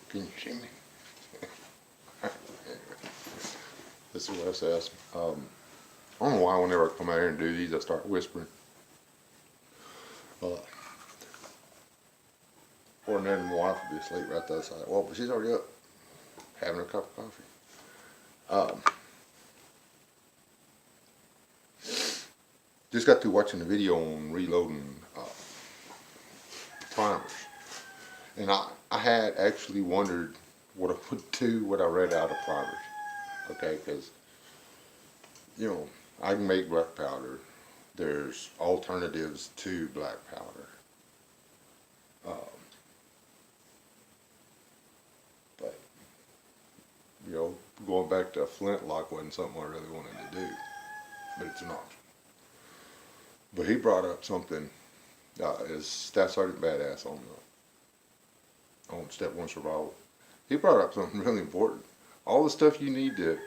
Can you see me? This is what I says. I don't know why whenever I come out here and do these, I start whispering. Or then my wife will be asleep right the other side. Well, but she's already up, having her cup of coffee. Just got through watching the video on reloading primers. And I had actually wondered what I would do what I read out of primers. Okay, because, you know, I can make black powder. There's alternatives to black powder. But, you know, going back to a flintlock wasn't something I really wanted to do. But it's an option. But he brought up something, as Staff Sergeant Badass on Step 1 Survival. He brought up something really important. All the stuff you need to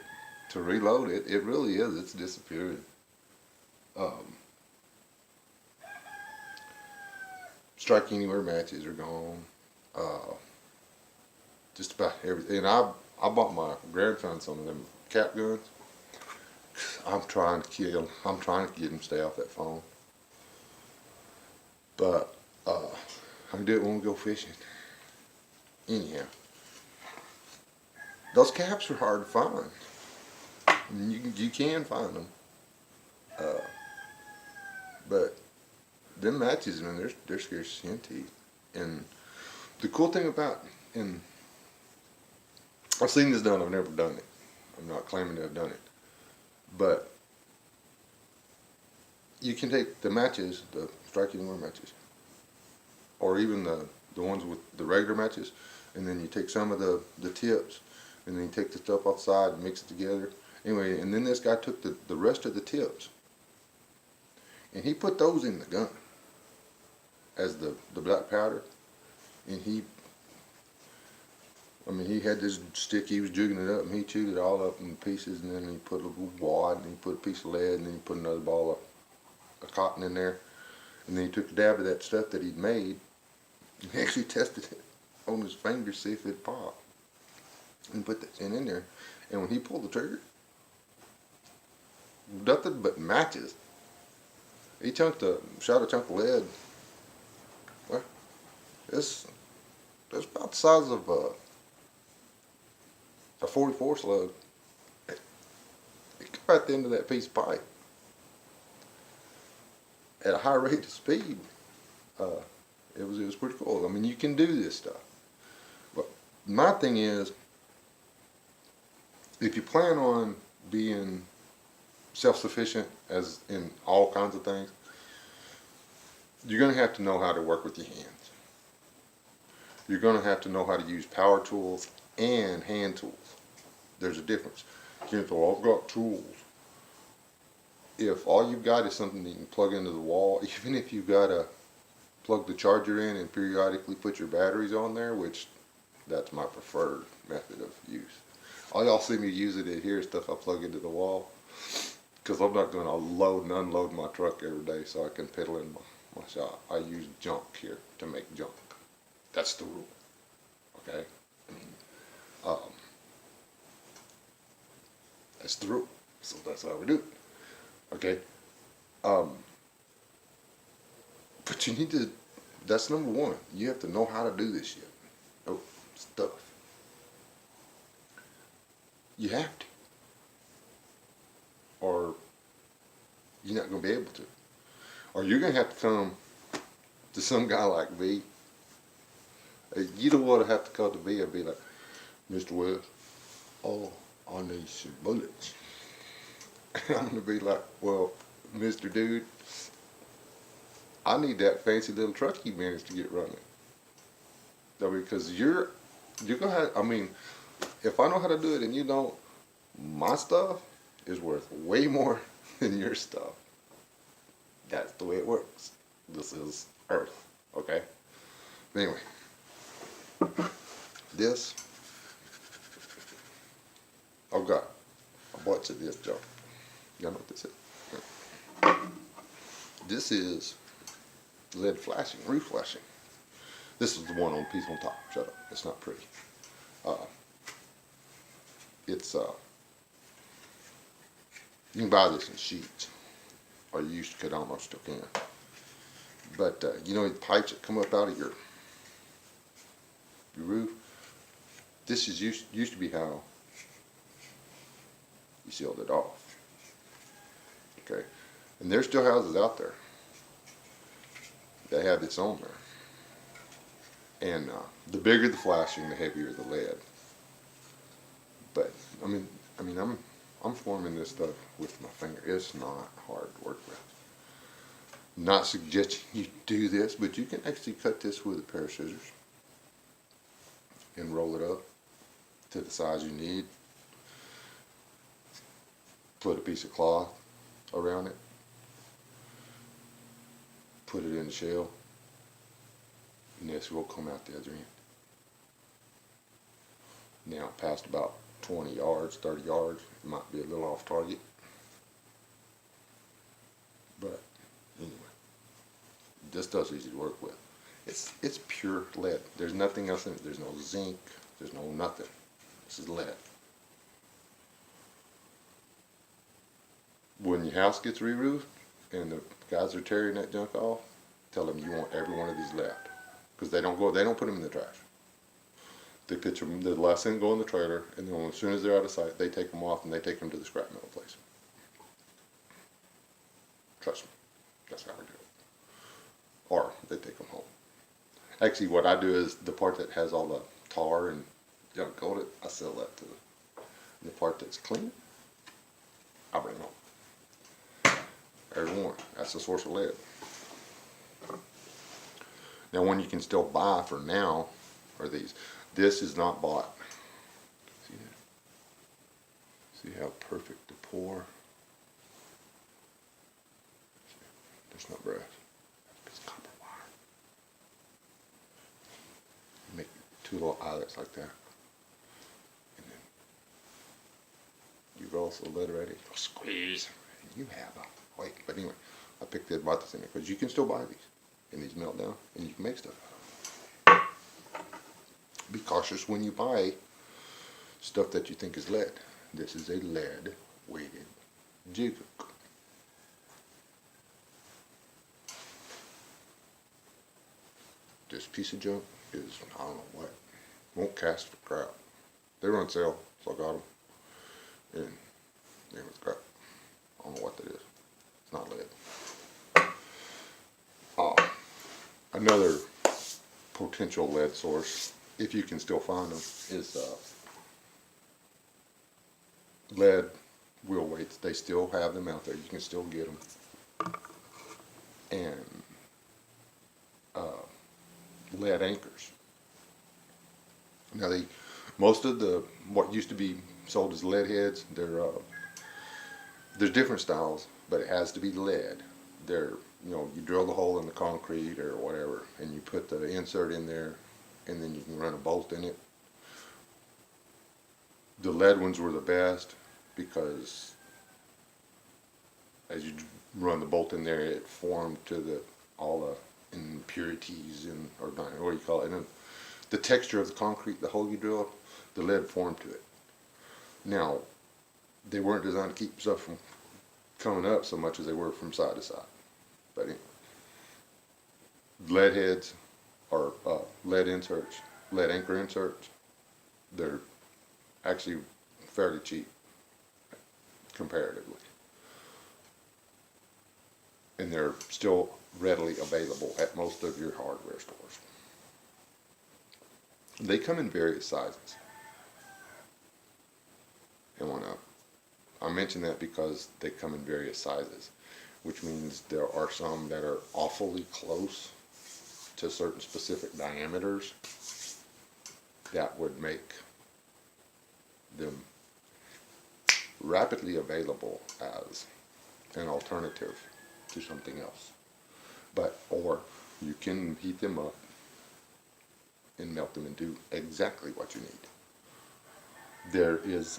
reload it, it really is, it's disappearing. Strike Anywhere matches are gone. Just about everything. And I bought my grandson some of them cap guns. I'm trying to get him to stay off that phone. But I can do it when we go fishing. Anyhow, those caps are hard to find. You can find them, but them matches, man, they're scarce as hen teeth. And the cool thing about, and I've seen this done, I've never done it. I'm not claiming to have done it, but you can take the matches, the Strike Anywhere matches, or even the ones with the regular matches, and then you take some of the tips, and then you take the stuff off the side and mix it together. Anyway, and then this guy took the rest of the tips, and he put those in the gun as the black powder. And he had this stick, he was jigging it up, and he chewed it all up in pieces, and then he put a little wad, and he put a piece of lead, and then he put another ball of cotton in there, and then he took a dab of that stuff that he'd made, and he actually tested it on his finger to see if it'd pop, and put that in there. And when he pulled the trigger, nothing but matches. He shot a chunk of lead. Well, it's about the size of a 44 slug. It got at the end of that piece of pipe at a high rate of speed. It was pretty cool. I mean, you can do this stuff. But my thing is, if you plan on being self-sufficient as in all kinds of things, you're going to have to know how to work with your hands. You're going to have to know how to use power tools and hand tools. There's a difference. You can't say, well, I've got tools. If all you've got is something that you can plug into the wall, even if you've got to plug the charger in and periodically put your batteries on there, which that's my preferred method of use. All y'all see me use it here is stuff I plug into the wall, because I'm not going to load and unload my truck every day so I can pedal in my shop. I use junk here to make junk. That's the rule. Okay? That's the rule. So that's how we do it. Okay? But you need to, that's number one. You have to know how to do this shit. Oh, stuff. You have to. Or you're not going to be able to. Or you're going to have to come to some guy like V. You don't want to have to come to V and be like, Mr. West, oh, I need some bullets. And I'm going to be like, well, Mr. Dude, I need that fancy little truck you managed to get running. I mean, because you're going to have, I mean, if I know how to do it and you don't, my stuff is worth way more than your stuff. That's the way it works. This is Earth, okay? Anyway, this, I've got a bunch of this junk. Y'all know what this is? This is lead flashing, reflashing. This is the one on piece on top. Shut up. It's not pretty. Uh, it's you can buy this in sheets, or you used to could almost still can. But you know the pipes that come up out of your roof. This is used to be how you sealed it off. Okay, and there's still houses out there that have this on there. And the bigger the flashing, the heavier the lead. But I'm forming this stuff with my finger. It's not hard to work with. Not suggesting you do this, but you can actually cut this with a pair of scissors and roll it up to the size you need. Put a piece of cloth around it. Put it in the shell. And this will come out the other end. Now, past about 20 yards, 30 yards, it might be a little off target. But anyway, this stuff's easy to work with. It's pure lead. There's nothing else in it. There's no zinc. There's no nothing. This is lead. When your house gets re-roofed and the guys are tearing that junk off, tell them you want every one of these left, because they don't put them in the trash. They get them, the last thing go in the trailer, and then as soon as they're out of sight, they take them off and they take them to the scrap metal place. Trust me, that's how we do it. Or they take them home. Actually, what I do is the part that has all the tar and junk coated, I sell that to them. And the part that's clean, I bring home. There's one. That's the source of lead. Now, one you can still buy for now are these. This is not bought. See that? See how perfect the pour? There's no brass. It's copper wire. Make two little eyelets like that. And then you roll the lead ready. Squeeze. And you have a weight. But anyway, I picked it, bought this in there because you can still buy these. And these melt down and you can make stuff out of them. Be cautious when you buy stuff that you think is lead. This is a lead weighted jig hook. This piece of junk is, I don't know what, won't cast for crap. They run sale, so I got them. And it was crap. I don't know what that is. It's not lead. Another potential lead source, if you can still find them, is lead wheel weights. They still have them out there. You can still get them. And lead anchors. Now, most of what used to be sold as lead heads, there's different styles, but it has to be lead. You drill the hole in the concrete or whatever, and you put the insert in there, and then you can run a bolt in it. The lead ones were the best because as you run the bolt in there, it formed to all the impurities or what do you call it? And the texture of the concrete, the hole you drilled, the lead formed to it. Now, they weren't designed to keep stuff from coming up so much as they were from side to side. But anyway, lead heads or lead inserts, lead anchor inserts, they're actually fairly cheap comparatively. And they're still readily available at most of your hardware stores. They come in various sizes. And I mention that because they come in various sizes, which means there are some that are awfully close to certain specific diameters that would make them rapidly available as an alternative to something else. Or you can heat them up and melt them and do exactly what you need. There is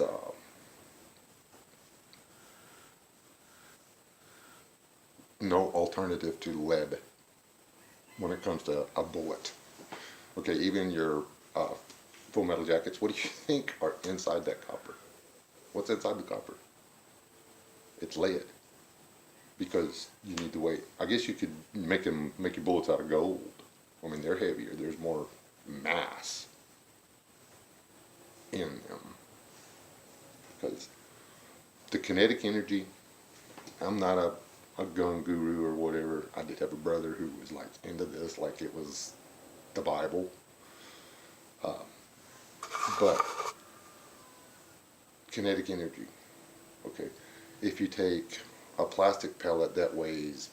no alternative to lead when it comes to a bullet. Okay, even your full metal jackets, what do you think are inside that copper? What's inside the copper? It's lead. Because you need the weight. I guess you could make your bullets out of gold. I mean, they're heavier. There's more mass in them. Because the kinetic energy, I'm not a gun guru or whatever. I did have a brother who was like into this like it was the Bible. But kinetic energy, okay, if you take a plastic pellet that weighs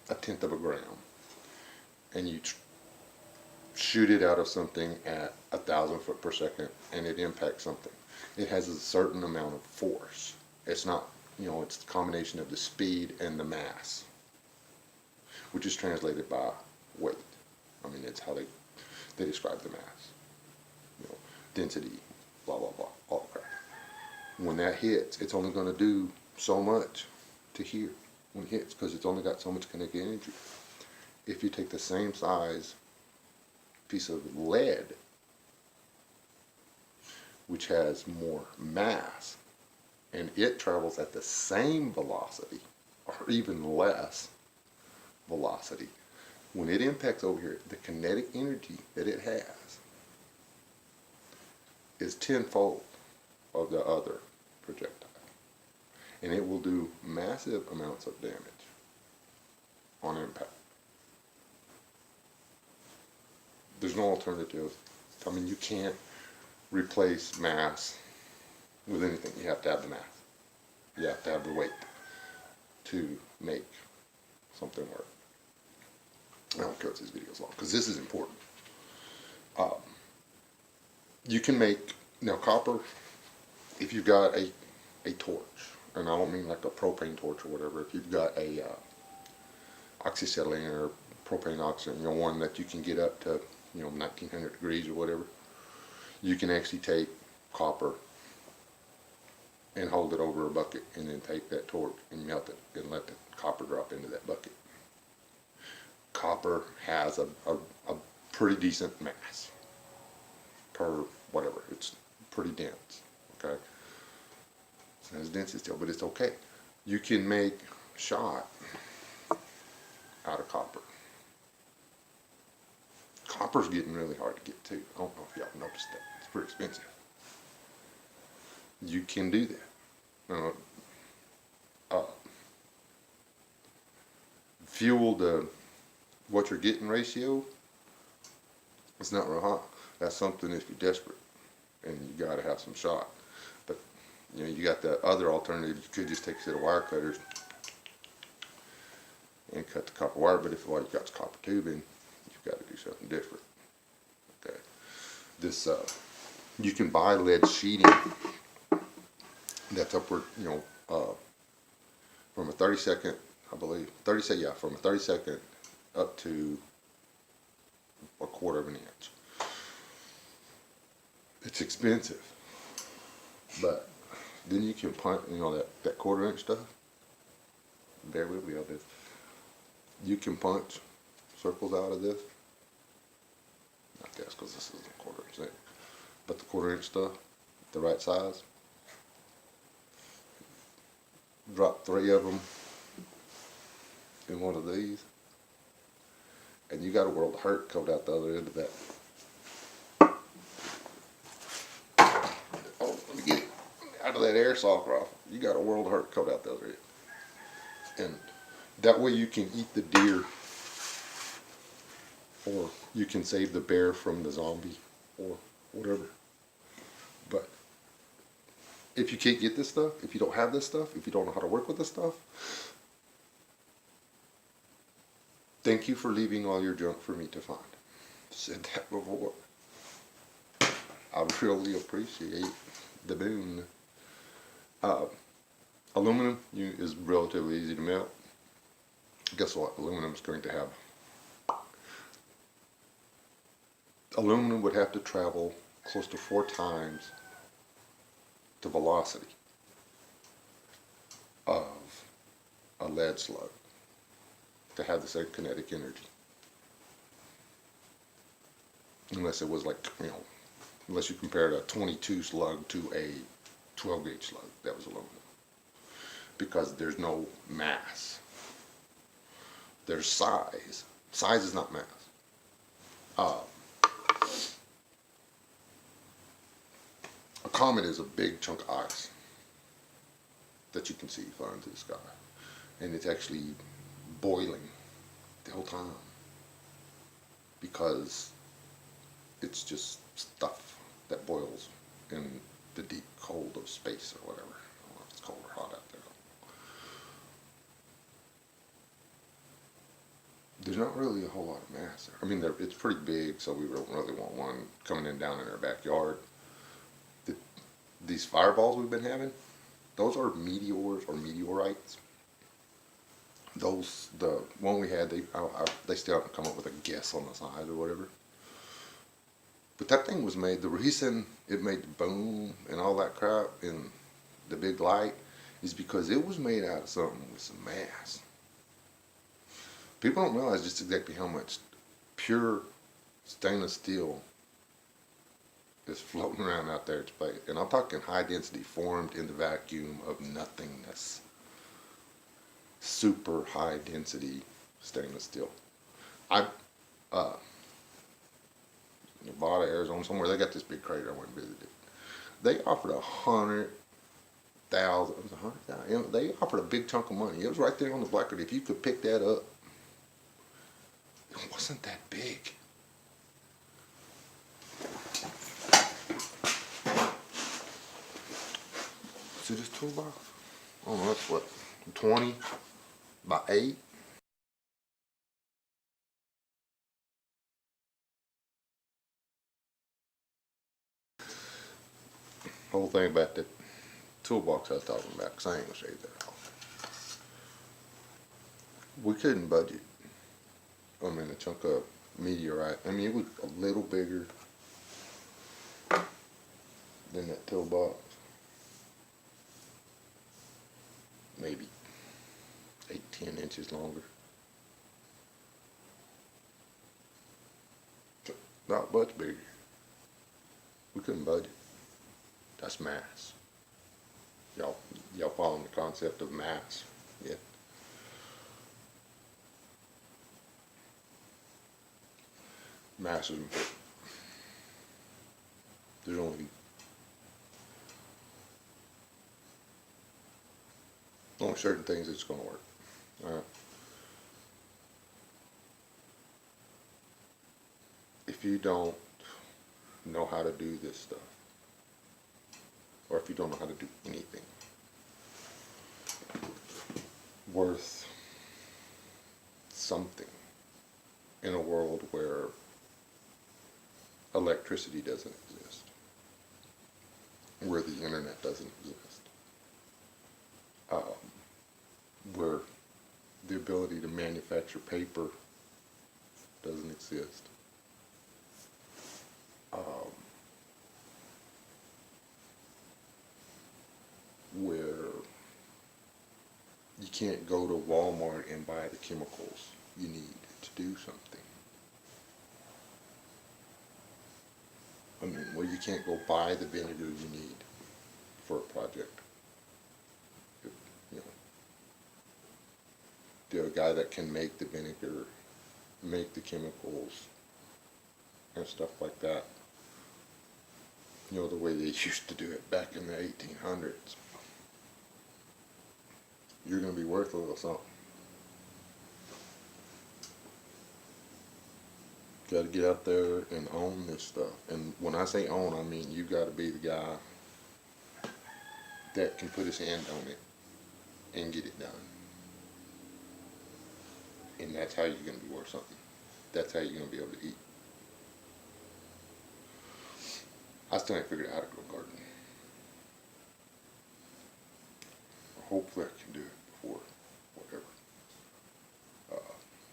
1/10 of a gram and you shoot it out of something at 1,000 foot per second and it impacts something, it has a certain amount of force. It's not, it's the combination of the speed and the mass, which is translated by weight. I mean, it's how they describe the mass. Density, blah, blah, blah, all crap. When that hits, it's only going to do so much to here when it hits, because it's only got so much kinetic energy. If you take the same size piece of lead, which has more mass, and it travels at the same velocity, or even less velocity, when it impacts over here, the kinetic energy that it has is tenfold of the other projectile. And it will do massive amounts of damage on impact. There's no alternative. I mean, you can't replace mass with anything. You have to have the mass. You have to have the weight to make something work. I don't care if this video is long, because this is important. You can make, now copper, if you've got a torch, and I don't mean like a propane torch or whatever, if you've got a oxyacetylene or propane oxygen, one that you can get up to 1900 degrees or whatever, you can actually take copper and hold it over a bucket and then take that torch and melt it and let the copper drop into that bucket. Copper has a pretty decent mass per whatever. It's pretty dense, okay? It's not as dense as steel, but it's okay. You can make shot out of copper. Copper's getting really hard to get too. I don't know if y'all noticed that. It's pretty expensive. You can do that. Fuel to what you're getting ratio, it's not real hot. That's something if you're desperate and you got to have some shot. But you got the other alternative. You could just take a set of wire cutters and cut the copper wire. But if all you got is copper tubing, you've got to do something different. Okay, this you can buy lead sheeting that's upward, from a 30-second, I believe, from a 30-second up to a quarter of an inch. It's expensive, but then you can punch, that quarter-inch stuff. Bear with me on this. You can punch circles out of this. Not this, because this isn't a quarter-inch thing, but the quarter-inch stuff, the right size. Drop 3 of them in one of these, and you got a world of hurt coming out the other end of that. Oh, let me get it out of that airsoft rifle. You got a world of hurt coming out the other end, and that way you can eat the deer, or you can save the bear from the zombie, or whatever. But if you can't get this stuff, if you don't have this stuff, if you don't know how to work with this stuff, thank you for leaving all your junk for me to find. Said that before. I really appreciate the boon. Aluminum is relatively easy to melt. Guess what? Aluminum is going to have. Aluminum would have to travel close to 4 times the velocity of a lead slug to have the same kinetic energy. Unless it was like, unless you compared a 22 slug to a 12 gauge slug that was aluminum, because there's no mass. There's size. Size is not mass. A comet is a big chunk of ice that you can see flying through the sky, and it's actually boiling the whole time because it's just stuff that boils in the deep cold of space or whatever. I don't know if it's cold or hot out there. There's not really a whole lot of mass there. I mean, it's pretty big, so we don't really want one coming in down in our backyard. These fireballs we've been having, those are meteors or meteorites. Those, the one we had, they still haven't come up with a guess on the size or whatever. But that thing was made, the reason it made the boom and all that crap and the big light is because it was made out of something with some mass. People don't realize just exactly how much pure stainless steel is floating around out there. And I'm talking high density, formed in the vacuum of nothingness. Super high density stainless steel. Nevada, Arizona, somewhere, they got this big crater. I went and visited. They offered $100,000. It was $100,000. They offered a big chunk of money. It was right there on the blackboard. If you could pick that up, it wasn't that big. See this toolbox? Oh, that's what, 20 by 8? Whole thing about that toolbox I was talking about, because I ain't gonna show you that off. We couldn't budget. I mean, a chunk of meteorite. I mean, it was a little bigger than that toolbox. Maybe 8-10 inches longer. Not much bigger. We couldn't budget. That's mass. Y'all following the concept of mass? Yeah. Mass is important. There's only certain things that's going to work. All right. If you don't know how to do this stuff, or if you don't know how to do anything worth something in a world where electricity doesn't exist, where the internet doesn't exist, where the ability to manufacture paper doesn't exist, where you can't go to Walmart and buy the chemicals you need to do something. I mean, where you can't go buy the vinegar you need for a project. You know, the guy that can make the vinegar, make the chemicals, and stuff like that. You know, the way they used to do it back in the 1800s. You're going to be worth a little something. Got to get out there and own this stuff. And when I say own, I mean you got to be the guy that can put his hand on it and get it done. And that's how you're going to be worth something. That's how you're going to be able to eat. I still ain't figured out how to grow a garden. Hopefully I can do it before whatever.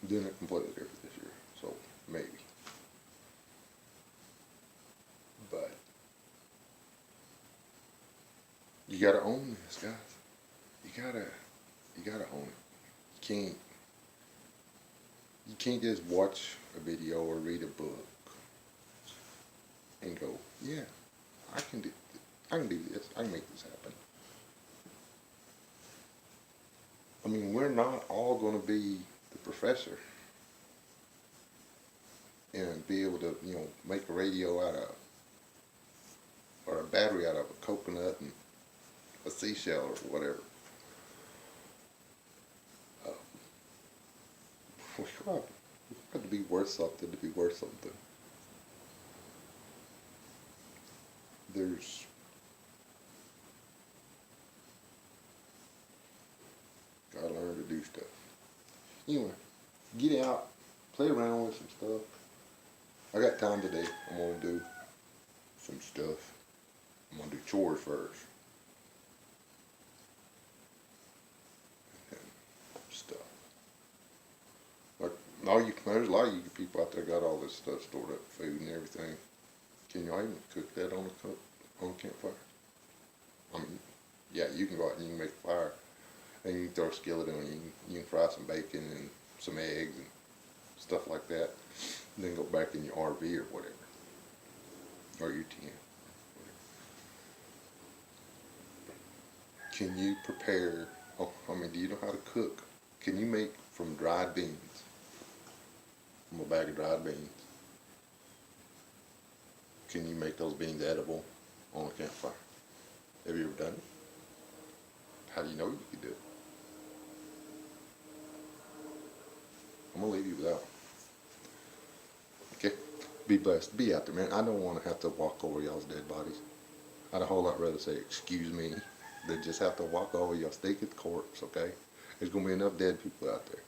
Doing it completely different this year, so maybe. But you gotta own this, guys. You gotta own it. You can't just watch a video or read a book and go, yeah, I can do this. I can make this happen. I mean, we're not all going to be the professor and be able to, make a radio out of, or a battery out of a coconut and a seashell or whatever. Uh, we got to be worth something to be worth something. There's gotta learn to do stuff. Anyway, get out, play around with some stuff. I got time today. I'm gonna do some stuff. I'm gonna do chores first. And stuff. Like there's a lot of you people out there got all this stuff stored up, food and everything. Can y'all even cook that on a campfire? I mean, yeah, you can go out and you can make a fire, and you can throw a skillet on. You can fry some bacon and some eggs and stuff like that. And then go back in your RV or whatever, or your tent. Can you prepare? Oh, I mean, do you know how to cook? Can you make from dried beans? From a bag of dried beans. Can you make those beans edible on a campfire? Have you ever done it? How do you know you can do it? I'm gonna leave you with that one. Okay? Be blessed. Be out there, man. I don't want to have to walk over y'all's dead bodies. I'd a whole lot rather say, excuse me, than just have to walk over your stinking corpse, okay? There's gonna be enough dead people out there.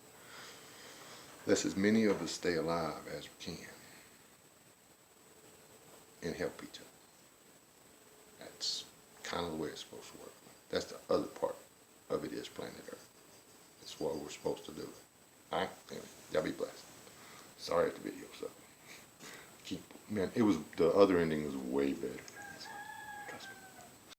Let's as many of us stay alive as we can and help each other. That's kind of the way it's supposed to work. That's the other part of it is planet Earth. It's what we're supposed to do. Alright? Anyway, y'all be blessed. Sorry if the video sucked. Man, the other ending was way better.